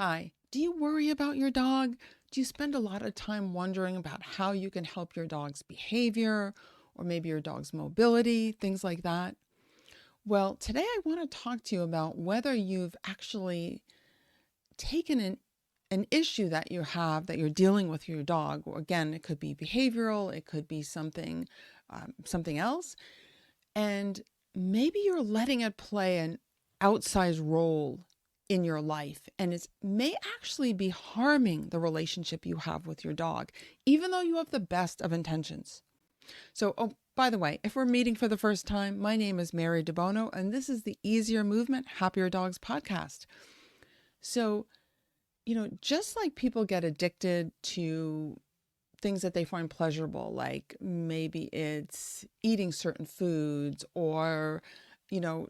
Hi, do you worry about your dog? Do you spend a lot of time wondering about how you can help your dog's behavior or maybe your dog's mobility, things like that? Well, today I want to talk to you about whether you've actually taken an issue that you have that you're dealing with your dog. Or again, it could be behavioral, it could be something else, and maybe you're letting it play an outsized role in your life, and it may actually be harming the relationship you have with your dog, even though you have the best of intentions. So, oh, by the way, if we're meeting for the first time, my name is Mary DeBono, and this is the Easier Movement, Happier Dogs podcast. So, just like people get addicted to things that they find pleasurable, like maybe it's eating certain foods or,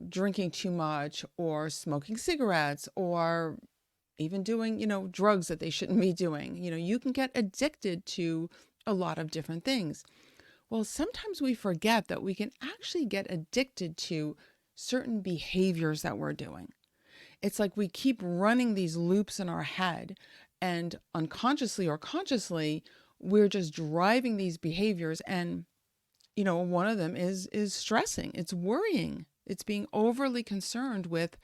drinking too much or smoking cigarettes or even doing, drugs that they shouldn't be doing. You can get addicted to a lot of different things. Well, sometimes we forget that we can actually get addicted to certain behaviors that we're doing. It's like we keep running these loops in our head, and unconsciously or consciously, we're just driving these behaviors. And, one of them is stressing, it's worrying, it's being overly concerned with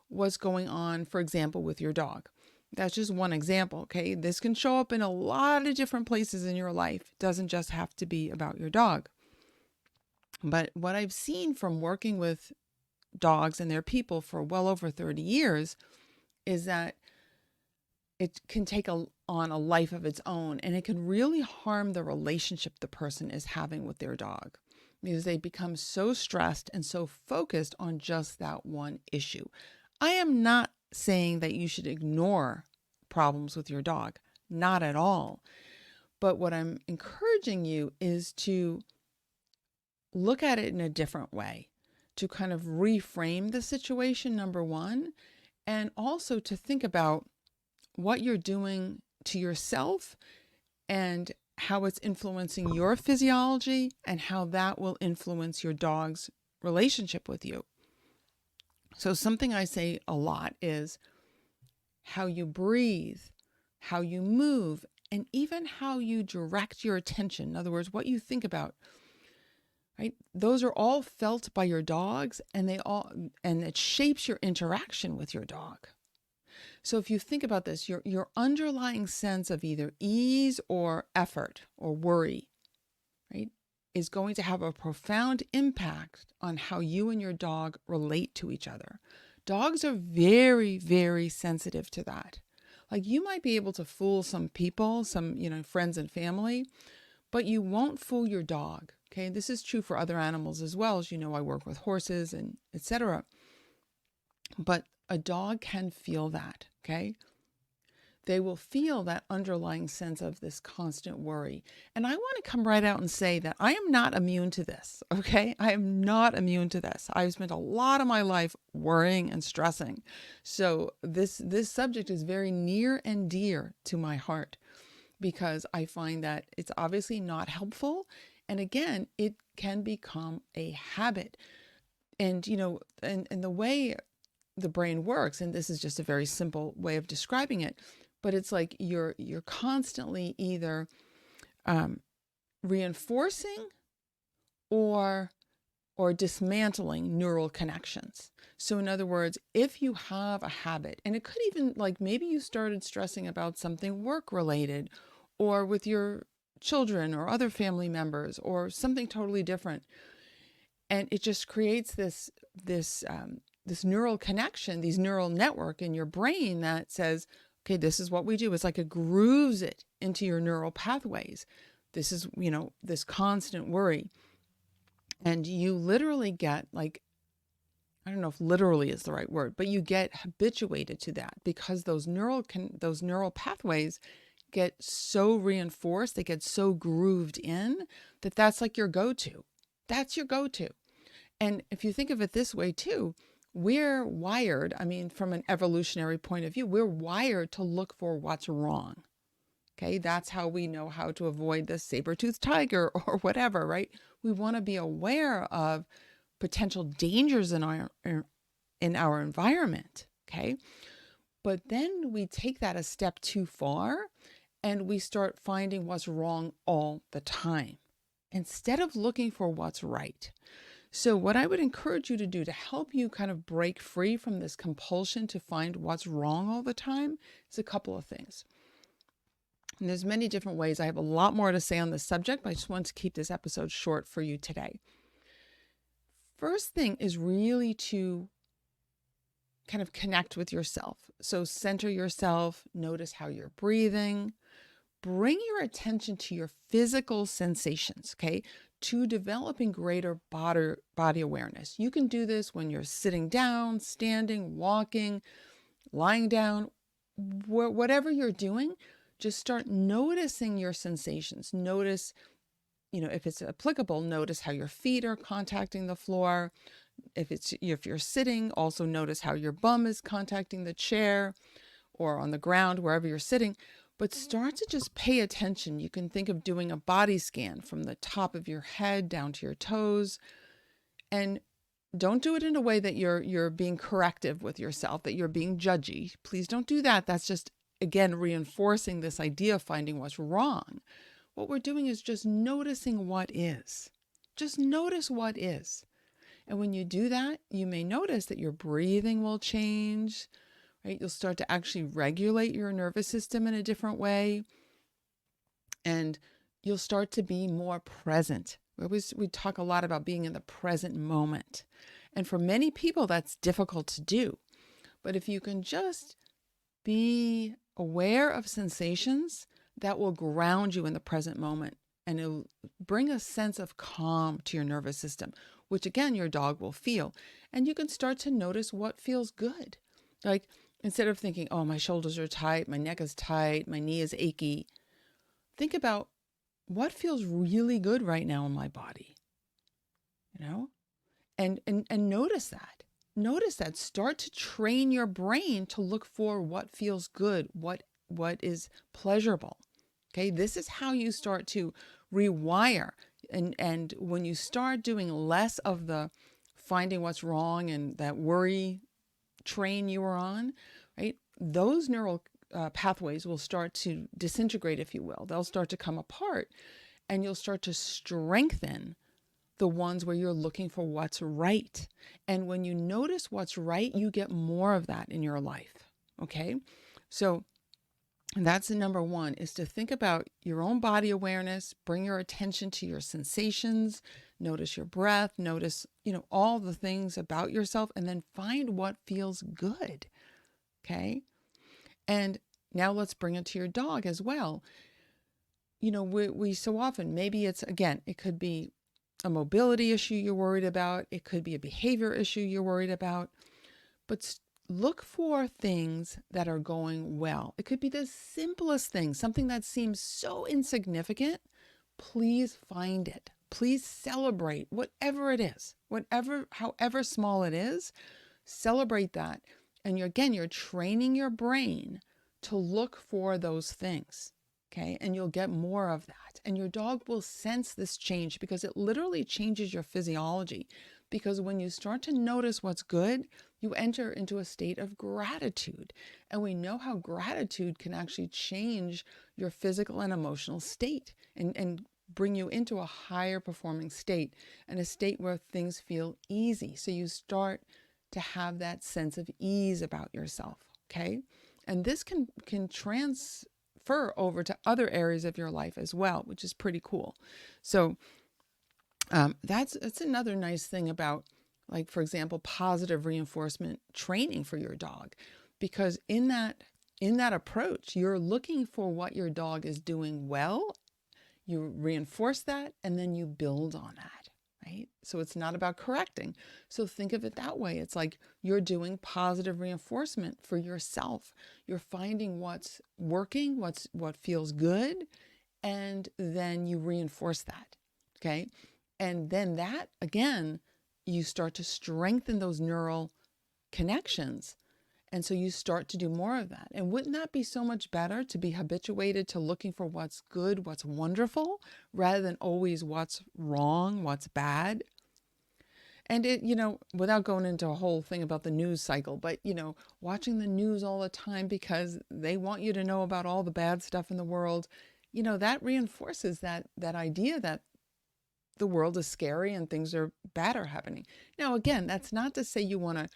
what's going on, for example, with your dog. That's just one example, okay? This can show up in a lot of different places in your life. It doesn't just have to be about your dog. But what I've seen from working with dogs and their people for well over 30 years is that it can on a life of its own, and it can really harm the relationship the person is having with their dog because they become so stressed and so focused on just that one issue. I am not saying that you should ignore problems with your dog, not at all. But what I'm encouraging you is to look at it in a different way, to kind of reframe the situation, number one, and also to think about what you're doing to yourself and how it's influencing your physiology and how that will influence your dog's relationship with you. So, something I say a lot is how you breathe, how you move, and even how you direct your attention. In other words, what you think about, right? Those are all felt by your dogs, and it shapes your interaction with your dog. So if you think about this, your underlying sense of either ease or effort or worry, right, is going to have a profound impact on how you and your dog relate to each other. Dogs are very, very sensitive to that. Like, you might be able to fool some people, some, friends and family, but you won't fool your dog. Okay. This is true for other animals as well. As you know, I work with horses and etc. But a dog can feel that. Okay. They will feel that underlying sense of this constant worry. And I want to come right out and say that I am not immune to this. Okay. I am not immune to this. I've spent a lot of my life worrying and stressing. So this subject is very near and dear to my heart because I find that it's obviously not helpful. And again, it can become a habit. And, and the way the brain works, and this is just a very simple way of describing it, but it's like you're constantly either reinforcing or dismantling neural connections. So in other words, if you have a habit, and it could even, like, maybe you started stressing about something work related or with your children or other family members or something totally different, and it just creates this neural connection, these neural network in your brain that says, okay, this is what we do. It's like it grooves it into your neural pathways. This is, this constant worry. And you literally get, like, I don't know if literally is the right word, but you get habituated to that because those neural pathways get so reinforced, they get so grooved in that that's like your go-to. That's your go-to. And if you think of it this way too, we're wired, I mean, from an evolutionary point of view, we're wired to look for what's wrong. Okay, that's how we know how to avoid the saber-toothed tiger or whatever, right? We want to be aware of potential dangers in our environment, okay? But then we take that a step too far and we start finding what's wrong all the time instead of looking for what's right. So what I would encourage you to do to help you kind of break free from this compulsion to find what's wrong all the time is a couple of things. And there's many different ways. I have a lot more to say on this subject, but I just want to keep this episode short for you today. First thing is really to kind of connect with yourself. So center yourself, notice how you're breathing, bring your attention to your physical sensations, okay? To developing greater body awareness. You can do this when you're sitting down, standing, walking, lying down, whatever you're doing, just start noticing your sensations. Notice, if it's applicable, notice how your feet are contacting the floor. If you're sitting, also notice how your bum is contacting the chair or on the ground, wherever you're sitting. But start to just pay attention. You can think of doing a body scan from the top of your head down to your toes. And don't do it in a way that you're being corrective with yourself, that you're being judgy. Please don't do that. That's just, again, reinforcing this idea of finding what's wrong. What we're doing is just noticing what is. Just notice what is. And when you do that, you may notice that your breathing will change, right? You'll start to actually regulate your nervous system in a different way. And you'll start to be more present. We talk a lot about being in the present moment. And for many people, that's difficult to do. But if you can just be aware of sensations, that will ground you in the present moment. And it'll bring a sense of calm to your nervous system, which again, your dog will feel. And you can start to notice what feels good. Like instead of thinking, oh, my shoulders are tight, my neck is tight, my knee is achy, think about what feels really good right now in my body, and notice that. Notice that. Start to train your brain to look for what feels good, what is pleasurable. Okay, this is how you start to rewire. And when you start doing less of the finding what's wrong and that worry train you were on, right? Those neural pathways will start to disintegrate, if you will. They'll start to come apart, and you'll start to strengthen the ones where you're looking for what's right. And when you notice what's right, you get more of that in your life. Okay, so that's the number one, is to think about your own body awareness, bring your attention to your sensations, notice your breath, notice, all the things about yourself, and then find what feels good. Okay. And now let's bring it to your dog as well. We so often, maybe it's, again, it could be a mobility issue you're worried about. It could be a behavior issue you're worried about, but look for things that are going well. It could be the simplest thing, something that seems so insignificant. Please find it. Please celebrate whatever it is, however small it is, celebrate that. And you're training your brain to look for those things. Okay. And you'll get more of that. And your dog will sense this change because it literally changes your physiology. Because when you start to notice what's good, you enter into a state of gratitude. And we know how gratitude can actually change your physical and emotional state and bring you into a higher performing state and a state where things feel easy. So you start to have that sense of ease about yourself. Okay. And this can transfer over to other areas of your life as well, which is pretty cool. So that's another nice thing about, like, for example, positive reinforcement training for your dog, because in that approach, you're looking for what your dog is doing well, you reinforce that, and then you build on that, right? So it's not about correcting. So think of it that way. It's like you're doing positive reinforcement for yourself. You're finding what's working, what feels good, and then you reinforce that, okay? And then that, again, you start to strengthen those neural connections. And so you start to do more of that. And wouldn't that be so much better to be habituated to looking for what's good, what's wonderful, rather than always what's wrong, what's bad? And it, without going into a whole thing about the news cycle, but, watching the news all the time because they want you to know about all the bad stuff in the world, that reinforces that idea that the world is scary and things are bad are happening. Now, again, that's not to say you want to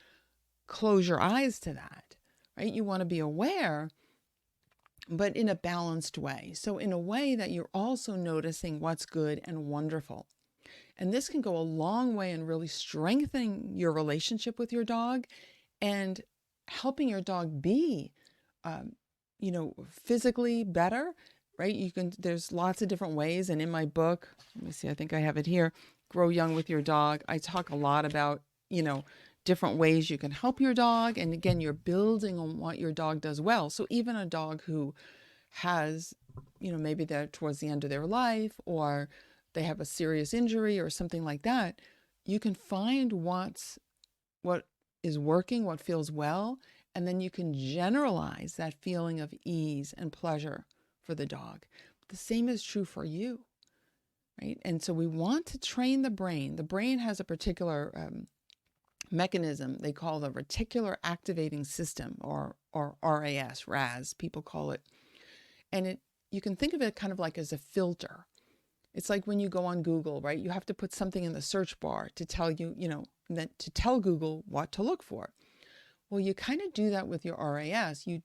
close your eyes to that, right? You want to be aware, but in a balanced way. So in a way that you're also noticing what's good and wonderful. And this can go a long way in really strengthening your relationship with your dog and helping your dog be, um, physically better, right? There's lots of different ways. And in my book, let me see, I think I have it here, Grow Young with Your Dog, I talk a lot about, different ways you can help your dog. And again, you're building on what your dog does well. So even a dog who has, maybe they're towards the end of their life or they have a serious injury or something like that, you can find what is working, what feels well, and then you can generalize that feeling of ease and pleasure for the dog. The same is true for you, right? And so we want to train the brain. The brain has a particular mechanism they call the reticular activating system, or RAS, people call it. And you can think of it kind of like as a filter. It's like when you go on Google, right? You have to put something in the search bar to tell you, to tell Google what to look for. Well, you kind of do that with your RAS. You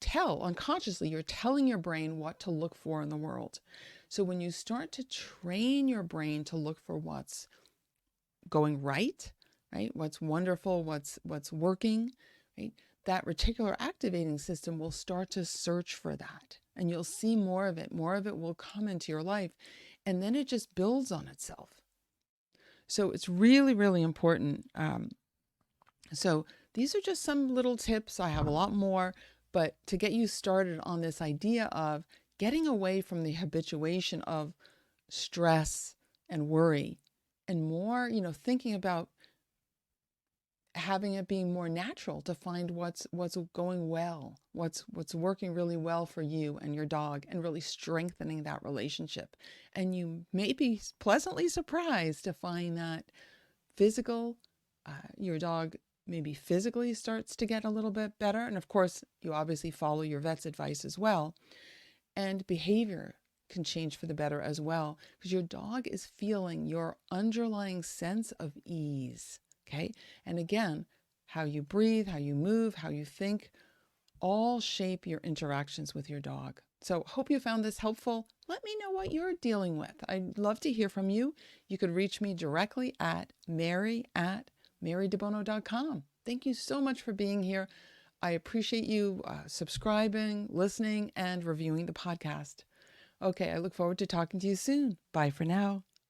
tell unconsciously, you're telling your brain what to look for in the world. So when you start to train your brain to look for what's going right? What's wonderful, what's working, right? That reticular activating system will start to search for that, and you'll see more of it. More of it will come into your life, and then it just builds on itself. So it's really, really important. So these are just some little tips. I have a lot more, but to get you started on this idea of getting away from the habituation of stress and worry, and more, thinking about having it being more natural to find what's going well, what's working really well for you and your dog, and really strengthening that relationship. And you may be pleasantly surprised to find that your dog maybe physically starts to get a little bit better. And of course, you obviously follow your vet's advice as well. And behavior can change for the better as well, because your dog is feeling your underlying sense of ease. Okay. And again, how you breathe, how you move, how you think, all shape your interactions with your dog. So hope you found this helpful. Let me know what you're dealing with. I'd love to hear from you. You could reach me directly at mary@marydebono.com. Thank you so much for being here. I appreciate you subscribing, listening, and reviewing the podcast. Okay, I look forward to talking to you soon. Bye for now.